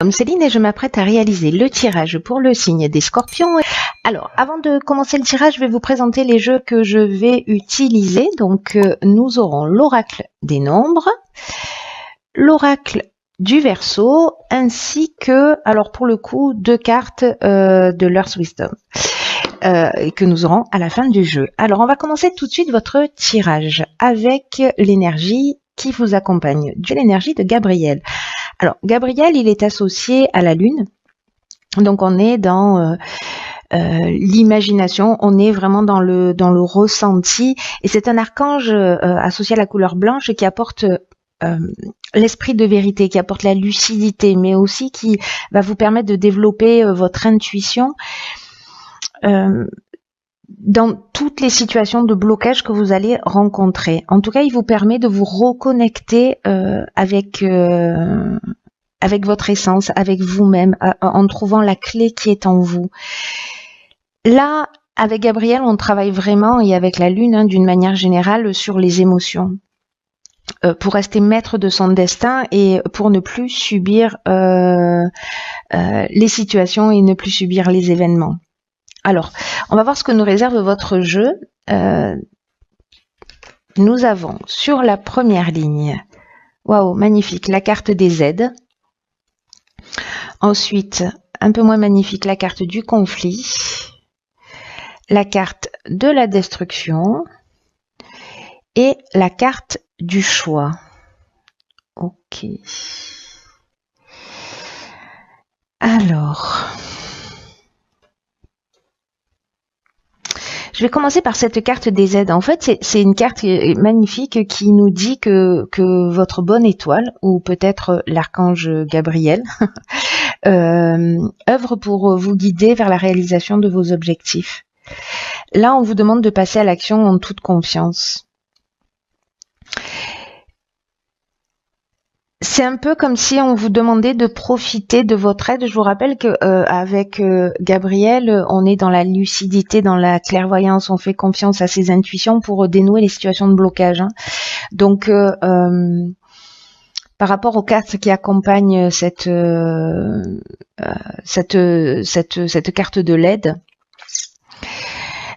Comme Céline et je m'apprête à réaliser le tirage pour le signe des Scorpions. Alors, avant de commencer le tirage, je vais vous présenter les jeux que je vais utiliser. Donc, nous aurons l'oracle des nombres, l'oracle du Verseau, ainsi que, alors pour le coup, 2 cartes de l'Earth Wisdom que nous aurons à la fin du jeu. Alors, on va commencer tout de suite votre tirage avec l'énergie qui vous accompagne, de l'énergie de Gabriel. Alors, Gabriel, il est associé à la Lune, donc on est dans l'imagination, on est vraiment dans le ressenti, et c'est un archange associé à la couleur blanche qui apporte l'esprit de vérité, qui apporte la lucidité, mais aussi qui va vous permettre de développer votre intuition dans toutes les situations de blocage que vous allez rencontrer. En tout cas, il vous permet de vous reconnecter avec votre essence, avec vous-même, en trouvant la clé qui est en vous. Là, avec Gabriel, on travaille vraiment, et avec la Lune, d'une manière générale, sur les émotions. Pour rester maître de son destin et pour ne plus subir les situations et ne plus subir les événements. Alors, on va voir ce que nous réserve votre jeu. Nous avons sur la première ligne, waouh, magnifique, la carte des aides. Ensuite, un peu moins magnifique, la carte du conflit, la carte de la destruction et la carte du choix. Ok. Alors, je vais commencer par cette carte des aides. En fait, c'est une carte magnifique qui nous dit que votre bonne étoile, ou peut-être l'archange Gabriel, œuvre pour vous guider vers la réalisation de vos objectifs. Là, on vous demande de passer à l'action en toute confiance. C'est un peu comme si on vous demandait de profiter de votre aide. Je vous rappelle que avec Gabriel, on est dans la lucidité, dans la clairvoyance, on fait confiance à ses intuitions pour dénouer les situations de blocage. Donc, par rapport aux cartes qui accompagnent cette carte de l'aide,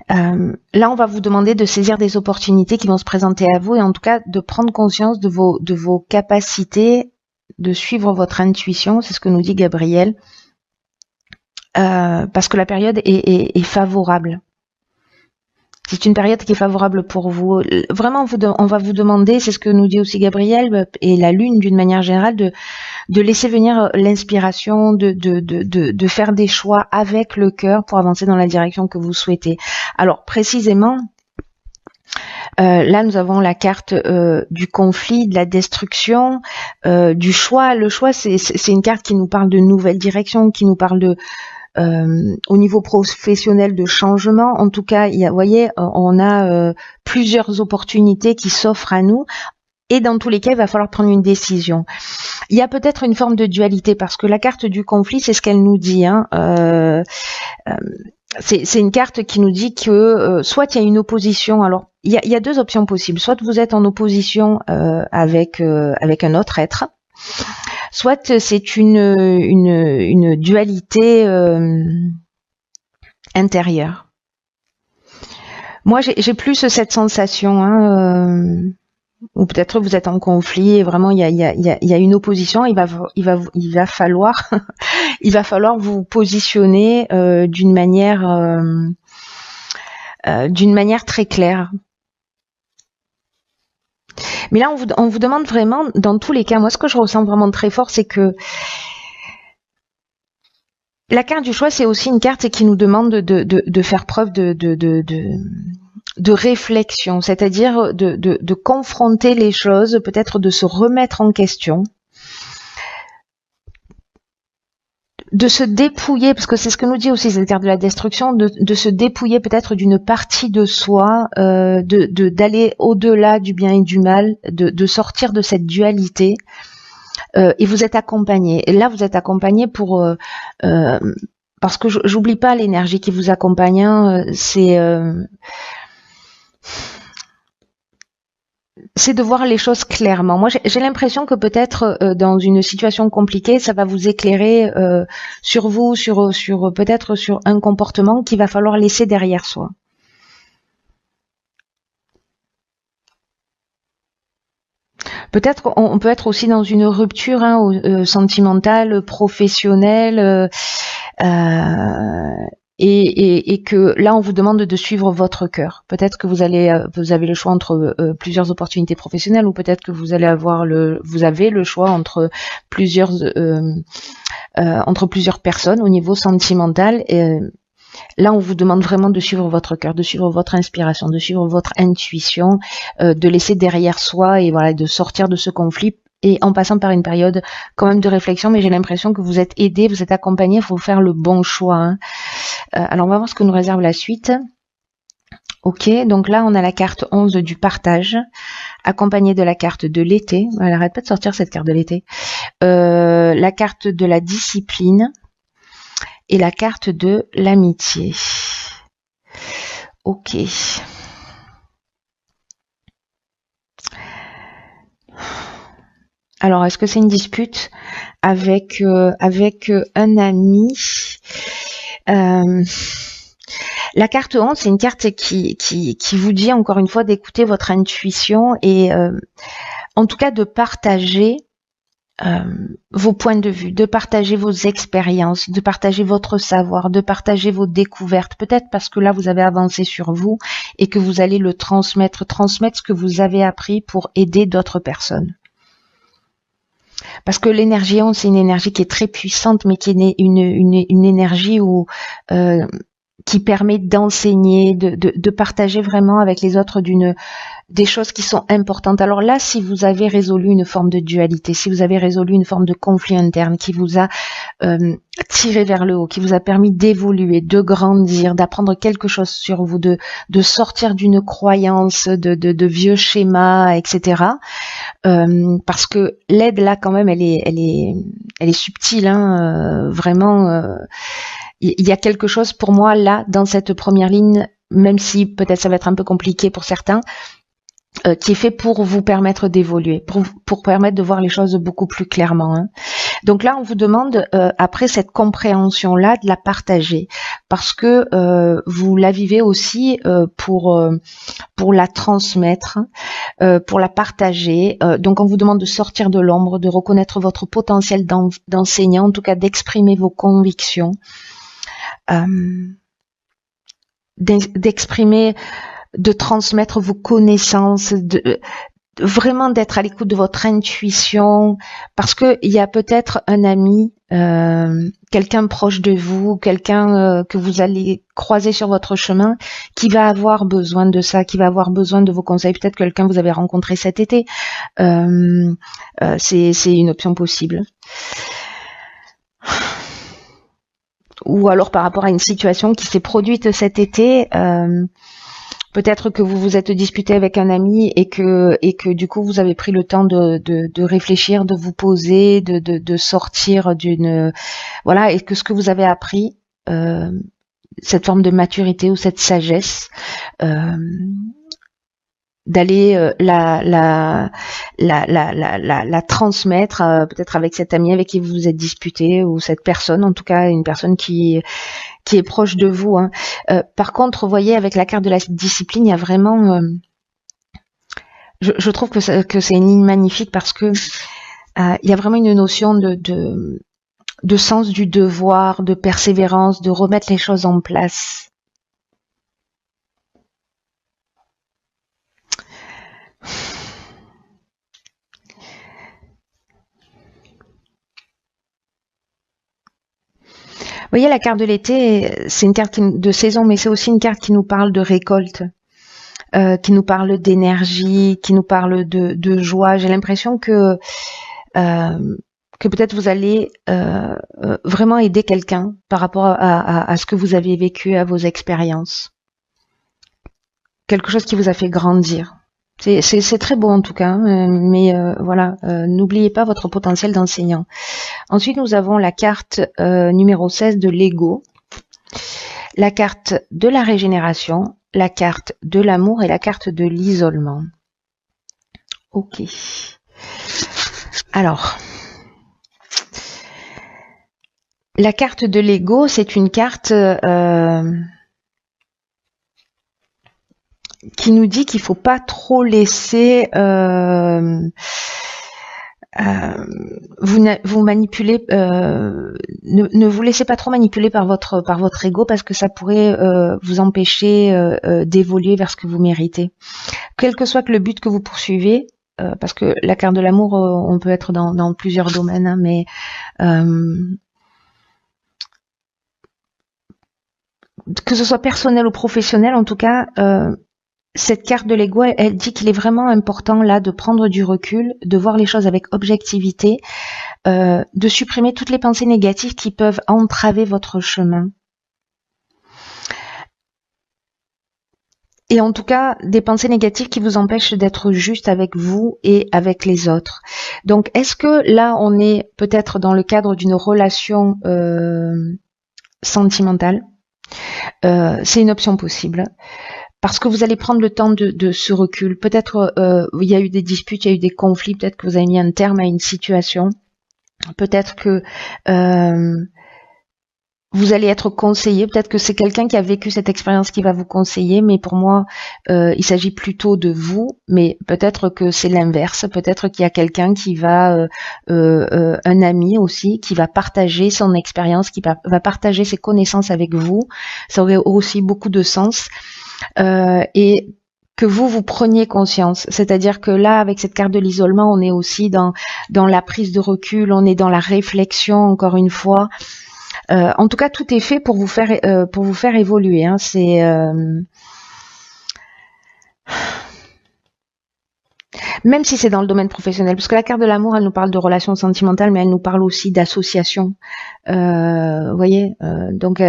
là, on va vous demander de saisir des opportunités qui vont se présenter à vous, et en tout cas de prendre conscience de vos capacités, de suivre votre intuition. C'est ce que nous dit Gabriel, parce que la période est favorable. C'est une période qui est favorable pour vous. Vraiment, on va vous demander, c'est ce que nous dit aussi Gabriel et la Lune d'une manière générale, de laisser venir l'inspiration, de faire des choix avec le cœur pour avancer dans la direction que vous souhaitez. Alors précisément, là nous avons la carte du conflit, de la destruction, du choix. Le choix, c'est une carte qui nous parle de nouvelles directions, qui nous parle de au niveau professionnel de changement. En tout cas, vous voyez, on a plusieurs opportunités qui s'offrent à nous, et dans tous les cas, il va falloir prendre une décision. Il y a peut-être une forme de dualité, parce que la carte du conflit, c'est ce qu'elle nous dit. C'est une carte qui nous dit que soit il y a une opposition. Alors, il y a 2 options possibles. Soit vous êtes en opposition avec un autre être, soit c'est une dualité intérieure. Moi, j'ai plus cette sensation, ou peut-être vous êtes en conflit et vraiment il y a une opposition. Il va falloir vous positionner d'une manière très claire. Mais là, on vous demande vraiment, dans tous les cas, moi ce que je ressens vraiment très fort, c'est que la carte du choix, c'est aussi une carte qui nous demande de faire preuve de réflexion, c'est-à-dire de confronter les choses, peut-être de se remettre en question, de se dépouiller, parce que c'est ce que nous dit aussi cette carte de la destruction, de se dépouiller peut-être d'une partie de soi, d'aller au-delà du bien et du mal, de sortir de cette dualité. Et vous êtes accompagné. Et là, vous êtes accompagné parce que j'oublie pas l'énergie qui vous accompagne. C'est c'est de voir les choses clairement. Moi, j'ai l'impression que peut-être dans une situation compliquée, ça va vous éclairer sur vous, sur peut-être sur un comportement qu'il va falloir laisser derrière soi. Peut-être on peut être aussi dans une rupture sentimentale, professionnelle, et que là on vous demande de suivre votre cœur. Peut-être que vous avez le choix entre plusieurs opportunités professionnelles, ou peut-être que vous avez le choix entre plusieurs personnes au niveau sentimental. Là, on vous demande vraiment de suivre votre cœur, de suivre votre inspiration, de suivre votre intuition, de laisser derrière soi et voilà, de sortir de ce conflit, et en passant par une période quand même de réflexion. Mais j'ai l'impression que vous êtes aidé, vous êtes accompagné, il faut faire le bon choix. Hein. Alors, on va voir ce que nous réserve la suite. Ok, donc là, on a la carte 11 du partage, accompagnée de la carte de l'été. Elle n'arrête pas de sortir cette carte de l'été. La carte de la discipline. Et la carte de l'amitié. Ok. Alors, est-ce que c'est une dispute avec un ami? La carte 11, c'est une carte qui vous dit encore une fois d'écouter votre intuition et en tout cas de partager vos points de vue, de partager vos expériences, de partager votre savoir, de partager vos découvertes. Peut-être parce que là, vous avez avancé sur vous et que vous allez le transmettre ce que vous avez appris pour aider d'autres personnes. Parce que l'énergie 11, c'est une énergie qui est très puissante, mais qui est une énergie qui permet d'enseigner, de partager vraiment avec les autres des choses qui sont importantes. Alors là, si vous avez résolu une forme de dualité, si vous avez résolu une forme de conflit interne qui vous a tiré vers le haut, qui vous a permis d'évoluer, de grandir, d'apprendre quelque chose sur vous, de sortir d'une croyance, de vieux schémas, etc. Parce que l'aide là, quand même, elle est subtile, hein, vraiment. Il y a quelque chose pour moi là, dans cette première ligne, même si peut-être ça va être un peu compliqué pour certains, qui est fait pour vous permettre d'évoluer, pour permettre de voir les choses beaucoup plus clairement. Hein. Donc là, on vous demande, après cette compréhension-là, de la partager, parce que vous la vivez aussi pour la transmettre, pour la partager. Donc on vous demande de sortir de l'ombre, de reconnaître votre potentiel d'enseignant, en tout cas d'exprimer vos convictions, d'exprimer, de transmettre vos connaissances, vraiment d'être à l'écoute de votre intuition, parce que il y a peut-être un ami, quelqu'un proche de vous, quelqu'un que vous allez croiser sur votre chemin, qui va avoir besoin de ça, qui va avoir besoin de vos conseils. Peut-être quelqu'un que vous avez rencontré cet été. C'est une option possible. Ou alors par rapport à une situation qui s'est produite cet été, peut-être que vous vous êtes disputé avec un ami et que du coup vous avez pris le temps de réfléchir, de vous poser, de sortir d'une voilà, et que ce que vous avez appris, cette forme de maturité ou cette sagesse, d'aller la transmettre peut-être avec cet ami avec qui vous vous êtes disputé, ou cette personne, en tout cas une personne qui est proche de vous. Hein. Par contre, vous voyez, avec la carte de la discipline, il y a vraiment je trouve que c'est une ligne magnifique, parce que il y a vraiment une notion de sens du devoir, de persévérance, de remettre les choses en place. Vous voyez, la carte de l'été, c'est une carte de saison, mais c'est aussi une carte qui nous parle de récolte, qui nous parle d'énergie, qui nous parle de joie. J'ai l'impression que peut-être vous allez vraiment aider quelqu'un par rapport à ce que vous avez vécu, à vos expériences. Quelque chose qui vous a fait grandir. C'est très beau en tout cas, mais voilà, n'oubliez pas votre potentiel d'enseignant. Ensuite, nous avons la carte numéro 16 de l'ego, la carte de la régénération, la carte de l'amour et la carte de l'isolement. Ok. Alors, la carte de l'ego, c'est une carte qui nous dit qu'il faut pas trop laisser vous manipuler, ne vous laissez pas trop manipuler par votre ego parce que ça pourrait vous empêcher d'évoluer vers ce que vous méritez. Quel que soit le but que vous poursuivez, parce que la carte de l'amour, on peut être dans plusieurs domaines, hein, mais que ce soit personnel ou professionnel, en tout cas, cette carte de l'ego, elle dit qu'il est vraiment important là de prendre du recul, de voir les choses avec objectivité, de supprimer toutes les pensées négatives qui peuvent entraver votre chemin. Et en tout cas, des pensées négatives qui vous empêchent d'être juste avec vous et avec les autres. Donc, est-ce que là, on est peut-être dans le cadre d'une relation sentimentale? C'est une option possible. Parce que vous allez prendre le temps de ce recul. Peut-être il y a eu des disputes, il y a eu des conflits, peut-être que vous avez mis un terme à une situation. Peut-être que vous allez être conseillé, peut-être que c'est quelqu'un qui a vécu cette expérience qui va vous conseiller, mais pour moi, il s'agit plutôt de vous, mais peut-être que c'est l'inverse, peut-être qu'il y a quelqu'un qui va, un ami aussi, qui va partager son expérience, qui va partager ses connaissances avec vous, ça aurait aussi beaucoup de sens, et que vous preniez conscience, c'est-à-dire que là, avec cette carte de l'isolement, on est aussi dans la prise de recul, on est dans la réflexion, encore une fois. En tout cas, tout est fait pour vous faire évoluer. Hein. C'est même si c'est dans le domaine professionnel, parce que la carte de l'amour, elle nous parle de relations sentimentales, mais elle nous parle aussi d'associations. Vous voyez, donc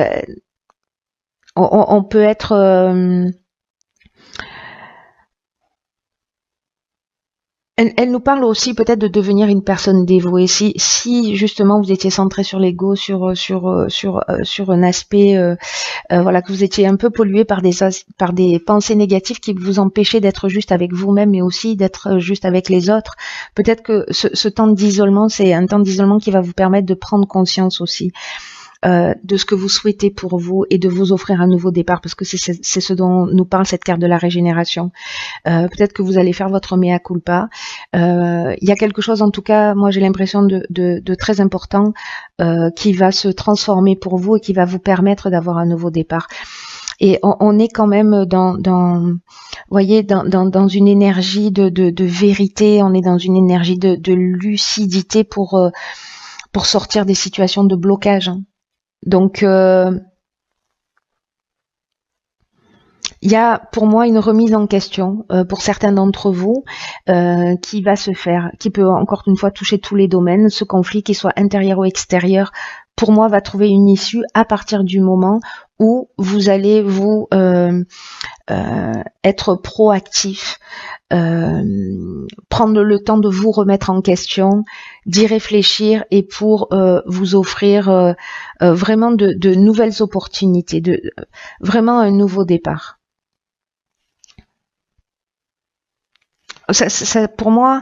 on peut être elle nous parle aussi peut-être de devenir une personne dévouée. Si justement vous étiez centré sur l'ego, sur un aspect, voilà, que vous étiez un peu pollué par des pensées négatives qui vous empêchaient d'être juste avec vous-même, mais aussi d'être juste avec les autres. Peut-être que ce temps d'isolement, c'est un temps d'isolement qui va vous permettre de prendre conscience aussi. De ce que vous souhaitez pour vous et de vous offrir un nouveau départ, parce que c'est ce dont nous parle cette carte de la régénération. Peut-être que vous allez faire votre mea culpa. Il y a quelque chose, en tout cas, moi j'ai l'impression de très important qui va se transformer pour vous et qui va vous permettre d'avoir un nouveau départ. Et on est quand même voyez, dans une énergie de vérité, on est dans une énergie de lucidité pour sortir des situations de blocage. Donc, il y a pour moi une remise en question pour certains d'entre vous qui va se faire, qui peut encore une fois toucher tous les domaines. Ce conflit, qu'il soit intérieur ou extérieur, pour moi va trouver une issue à partir du moment où vous allez vous être proactif, prendre le temps de vous remettre en question, d'y réfléchir et pour vous offrir vraiment de nouvelles opportunités, vraiment un nouveau départ. Ça, pour moi,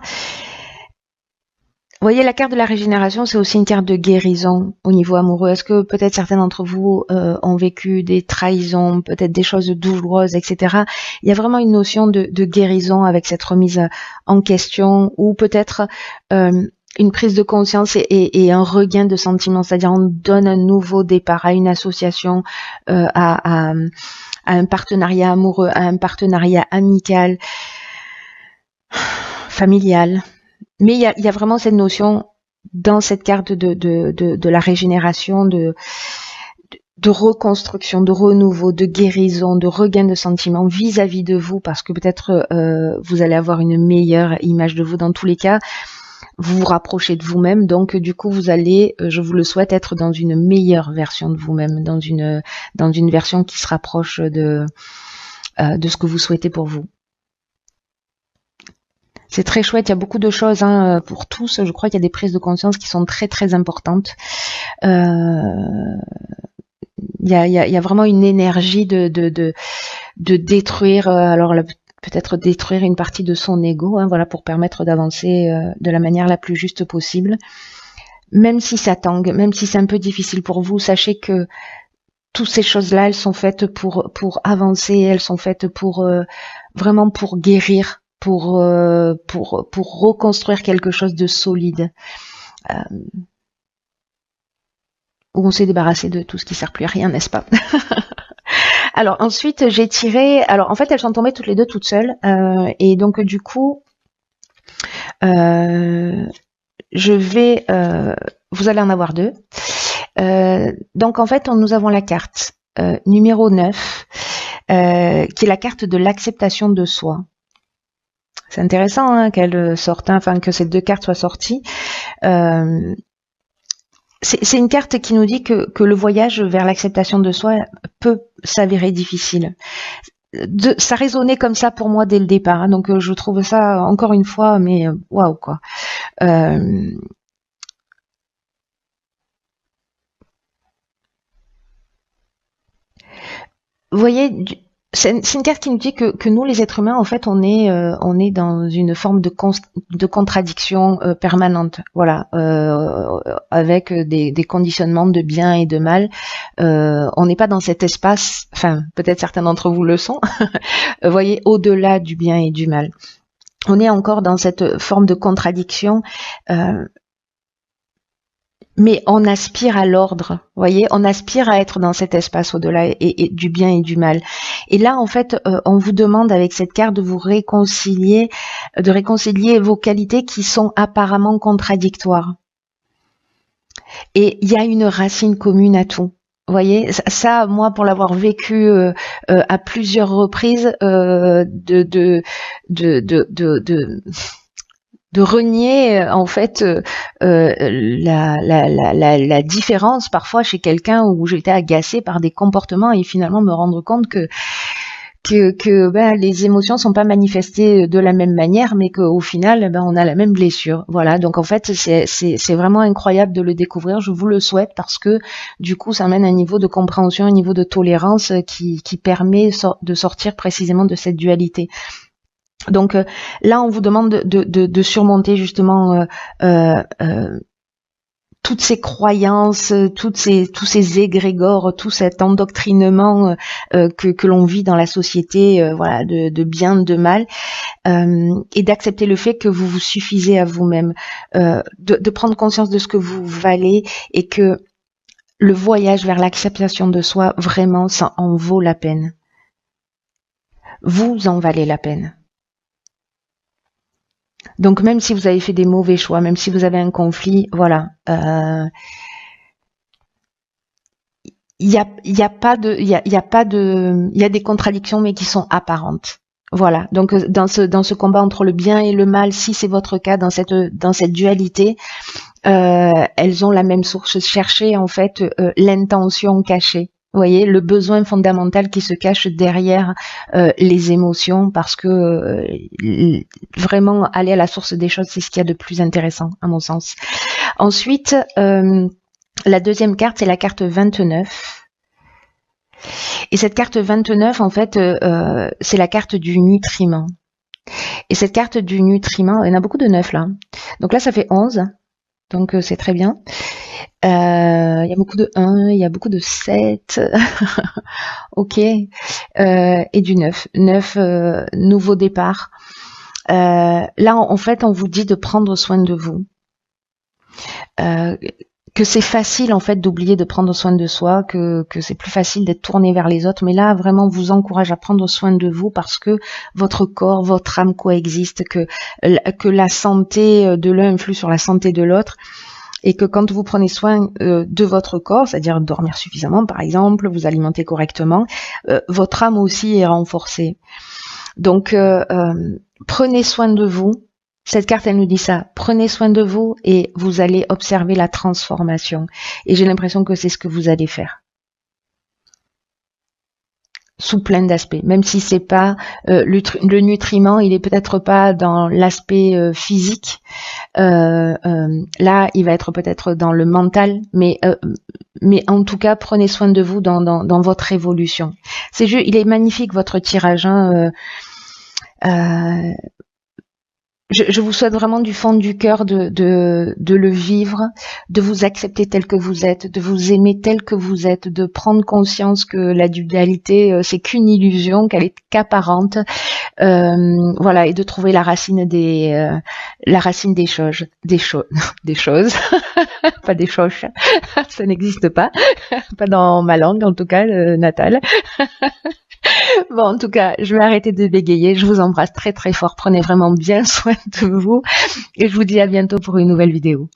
vous voyez, la carte de la régénération, c'est aussi une carte de guérison au niveau amoureux. Est-ce que peut-être certains d'entre vous ont vécu des trahisons, peut-être des choses douloureuses, etc. Il y a vraiment une notion de guérison avec cette remise en question, ou peut-être une prise de conscience et un regain de sentiments, c'est-à-dire on donne un nouveau départ à une association, à un partenariat amoureux, à un partenariat amical, familial. Mais il y a vraiment cette notion dans cette carte de la régénération, de reconstruction, de renouveau, de guérison, de regain de sentiments vis-à-vis de vous, parce que peut-être vous allez avoir une meilleure image de vous. Dans tous les cas, vous vous rapprochez de vous-même, donc du coup vous allez, je vous le souhaite, être dans une meilleure version de vous-même, dans une version qui se rapproche de ce que vous souhaitez pour vous. C'est très chouette, il y a beaucoup de choses pour tous. Je crois qu'il y a des prises de conscience qui sont très très importantes. Il y a vraiment une énergie de détruire. Alors peut-être détruire une partie de son ego, hein, voilà, pour permettre d'avancer de la manière la plus juste possible. Même si ça tangue, même si c'est un peu difficile pour vous, sachez que toutes ces choses-là, elles sont faites pour avancer, elles sont faites pour vraiment pour guérir, pour reconstruire quelque chose de solide. Où on s'est débarrassé de tout ce qui sert plus à rien, n'est-ce pas? Alors ensuite, j'ai tiré. Alors en fait, elles sont tombées toutes les deux toutes seules, et donc du coup, je vais. Vous allez en avoir deux. Donc en fait, nous avons la carte numéro 9, qui est la carte de l'acceptation de soi. C'est intéressant hein, qu'elle sorte, enfin que ces deux cartes soient sorties. C'est une carte qui nous dit que le voyage vers l'acceptation de soi peut s'avérer difficile. Ça résonnait comme ça pour moi dès le départ, hein, donc je trouve ça encore une fois, mais waouh quoi. Vous voyez, c'est une carte qui nous dit que nous, les êtres humains, en fait, on est dans une forme de contradiction permanente, voilà, avec des conditionnements de bien et de mal. On n'est pas dans cet espace, enfin, peut-être certains d'entre vous le sont, vous voyez, au-delà du bien et du mal. On est encore dans cette forme de contradiction. Mais on aspire à l'ordre, voyez, on aspire à être dans cet espace au-delà et du bien et du mal. Et là, en fait, on vous demande avec cette carte de vous réconcilier, de réconcilier vos qualités qui sont apparemment contradictoires. Et il y a une racine commune à tout. Vous voyez, ça, moi, pour l'avoir vécu à plusieurs reprises, de renier en fait la différence parfois chez quelqu'un où j'étais agacée par des comportements et finalement me rendre compte que ben, les émotions sont pas manifestées de la même manière, mais qu'au final ben, on a la même blessure. Voilà, donc en fait c'est vraiment incroyable de le découvrir. Je vous le souhaite parce que du coup ça amène un niveau de compréhension, un niveau de tolérance qui permet de sortir précisément de cette dualité. Donc là, on vous demande de surmonter justement toutes ces croyances, tous ces égrégores, tout cet endoctrinement que l'on vit dans la société, voilà, de bien, de mal, et d'accepter le fait que vous vous suffisez à vous-même, de prendre conscience de ce que vous valez et que le voyage vers l'acceptation de soi, vraiment, ça en vaut la peine. Vous en valez la peine. Donc même si vous avez fait des mauvais choix, même si vous avez un conflit, voilà, il y a des contradictions mais qui sont apparentes. Voilà. Donc dans ce combat entre le bien et le mal, si c'est votre cas dans cette dualité, elles ont la même source. Cherchez en fait l'intention cachée. Vous voyez, le besoin fondamental qui se cache derrière les émotions, parce que vraiment aller à la source des choses, c'est ce qu'il y a de plus intéressant à mon sens. Ensuite, la deuxième carte, c'est la carte 29. Et cette carte 29, en fait, c'est la carte du nutriment. Et cette carte du nutriment, il y en a beaucoup de 9 là. Donc là, ça fait 11. Donc c'est très bien. Il y a beaucoup de 1, il y a beaucoup de 7. Ok. Et du 9. 9, nouveau départ. Là, en fait, on vous dit de prendre soin de vous. Que c'est facile en fait d'oublier de prendre soin de soi, que c'est plus facile d'être tourné vers les autres, mais là vraiment on vous encourage à prendre soin de vous parce que votre corps, votre âme coexistent, que la santé de l'un influe sur la santé de l'autre, et que quand vous prenez soin de votre corps, c'est-à-dire dormir suffisamment par exemple, vous alimenter correctement, votre âme aussi est renforcée. Donc prenez soin de vous. Cette carte, elle nous dit ça. Prenez soin de vous et vous allez observer la transformation. Et j'ai l'impression que c'est ce que vous allez faire. Sous plein d'aspects. Même si c'est pas le nutriment, il est peut-être pas dans l'aspect physique. Là, il va être peut-être dans le mental, mais en tout cas, prenez soin de vous dans votre évolution. Il est magnifique votre tirage. Hein, Je vous souhaite vraiment du fond du cœur de le vivre, de vous accepter tel que vous êtes, de vous aimer tel que vous êtes, de prendre conscience que la dualité, c'est qu'une illusion, qu'elle est qu'apparente, voilà, et de trouver la racine des choses, des choses, pas des choches, ça n'existe pas, pas dans ma langue en tout cas, natale. Bon, en tout cas, je vais arrêter de bégayer. Je vous embrasse très très fort. Prenez vraiment bien soin de vous. Et je vous dis à bientôt pour une nouvelle vidéo.